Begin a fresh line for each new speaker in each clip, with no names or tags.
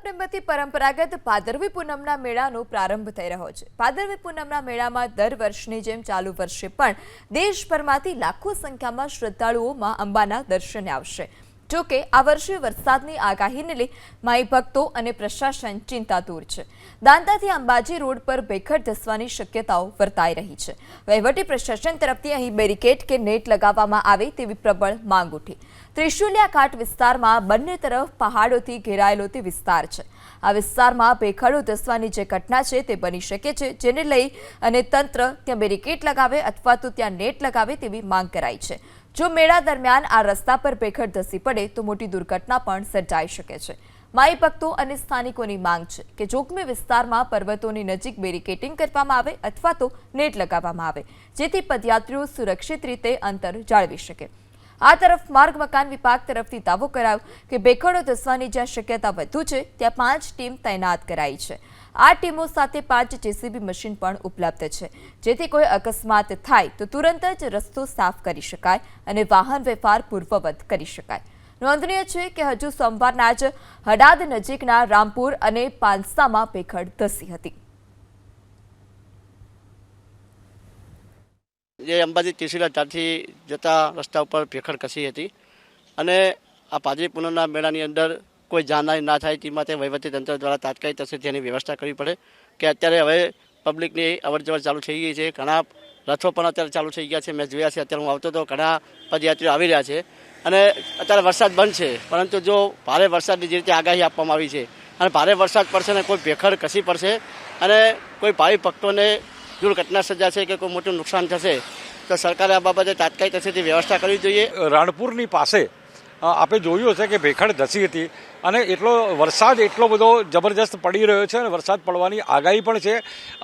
સપ્ટેમ્બરથી પરંપરાગત ભાદરવી પૂનમના મેળાનો પ્રારંભ થઈ રહ્યો છે। ભાદરવી પૂનમના મેળામાં દર વર્ષની જેમ ચાલુ વર્ષે પણ દેશભરમાંથી લાખો સંખ્યામાં શ્રદ્ધાળુઓ માં અંબાના દર્શને આવશે। જો કે આ વર્ષે વરસાદની આગાહીને લઈ માઈ ભક્તો અને પ્રશાસન ચિંતાતુર છે। દાંતાથી અંબાજી રોડ પર ભેખડ ધસવાની શક્યતાઓ વર્તાઈ રહી છે। વહીવટી પ્રશાસન તરફથી અહીં બેરિકેડ કે નેટ લગાવવામાં આવે તેવી પ્રબળ માંગ ઉઠી। ત્રિશુલિયા ઘાટ વિસ્તારમાં બંને તરફ પહાડોથી ઘેરાયેલો તે વિસ્તાર છે। આ વિસ્તારમાં ભેખડો ધસવાની જે ઘટના છે તે બની શકે છે, જેને લઈ અને તંત્ર ત્યાં બેરિકેડ લગાવે અથવા તો ત્યાં નેટ લગાવે તેવી માંગ કરાઈ છે। જો મેળા દરમિયાન આ રસ્તા પર ભેખડ ધસી પડે તો મોટી દુર્ઘટના પણ સર્જાઈ શકે છે। માઈ ભક્તો અને સ્થાનિકોની માંગ છે કે જોખમી વિસ્તારમાં પર્વતોની નજીક બેરિકેડિંગ કરવામાં આવે અથવા તો નેટ લગાવવામાં આવે, જેથી પદયાત્રીઓ સુરક્ષિત રીતે અંતર જાળવી શકે। આ તરફ માર્ગ મકાન વિભાગ તરફથી દાવો કરાયો કે ભેખડો ધસવાની જ્યાં શક્યતા વધુ છે ત્યાં 5 ટીમ તૈનાત કરાઈ છે। આ ટીમો સાથે 5 જેસીબી મશીન પણ ઉપલબ્ધ છે, જેથી કોઈ અકસ્માત થાય તો તુરંત જ રસ્તો સાફ કરી શકાય અને વાહન વ્યવહાર પૂર્વવત કરી શકાય। નોંધનીય છે કે હજુ સોમવારના જ હડાદ નજીકના રામપુર અને પાંસામાં ભેખડ ધસી હતી।
જે અંબાજી ત્રિશુલિયા ઘાટથી જતા રસ્તા ઉપર ભેખડ ખસી હતી અને આ ભાદરવી પૂનમના મેળાની અંદર કોઈ જાનહાનિ ના થાય તે માટે વહીવટીતંત્ર દ્વારા તાત્કાલિક થશે તેની વ્યવસ્થા કરવી પડે કે અત્યારે હવે પબ્લિકની અવરજવર ચાલુ થઈ ગઈ છે। ઘણા રથો પણ અત્યારે ચાલુ થઈ ગયા છે। મેં જોયા છે, અત્યારે હું આવતો તો ઘણા પદયાત્રીઓ આવી રહ્યા છે અને અત્યારે વરસાદ બંધ છે, પરંતુ જો ભારે વરસાદની જે રીતે આગાહી આપવામાં આવી છે અને ભારે વરસાદ પડશે ને કોઈ ભેખડ ખસી પડશે અને કોઈ ભાવિ ભક્તોને દુર્ઘટના સર્જાશે કે કોઈ મોટું નુકસાન થશે તો સરકારે આ બાબતે તાત્કાલિક થશે તે વ્યવસ્થા કરવી જોઈએ।
રાણપુરની પાસે આપણે જોયું હશે કે ભેખડ ધસી હતી અને વરસાદ એટલો બધો જબરજસ્ત પડી રહ્યો છે અને વરસાદ પડવાની આગાહી પણ છે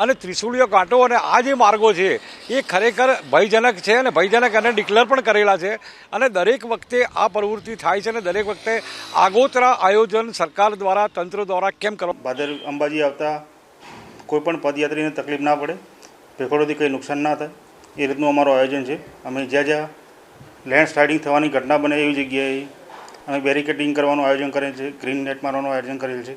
અને ત્રિશુલિયા ઘાટો અને આ જે માર્ગો છે એ ખરેખર ભયજનક છે અને ભયજનક અને ડિક્લેર પણ કરેલા છે અને દરેક વખતે આ પ્રવૃત્તિ થાય છે અને દરેક વખતે આગોતરા આયોજન સરકાર દ્વારા તંત્ર દ્વારા કેમ કરવા
ભાદર અંબાજી આવતા કોઈ પણ પદયાત્રીને તકલીફ ના પડે, ભેખડોથી કંઈ નુકસાન ના થાય એ રીતનું અમારું આયોજન છે। અમે જ્યાં જ્યાં લેન્ડસ્લાઇડિંગ થવાની ઘટના બને એવી જગ્યાએ અમે બેરિકેડિંગ કરવાનું આયોજન કરેલ છે, ગ્રીન નેટ મારવાનું આયોજન કરેલ છે।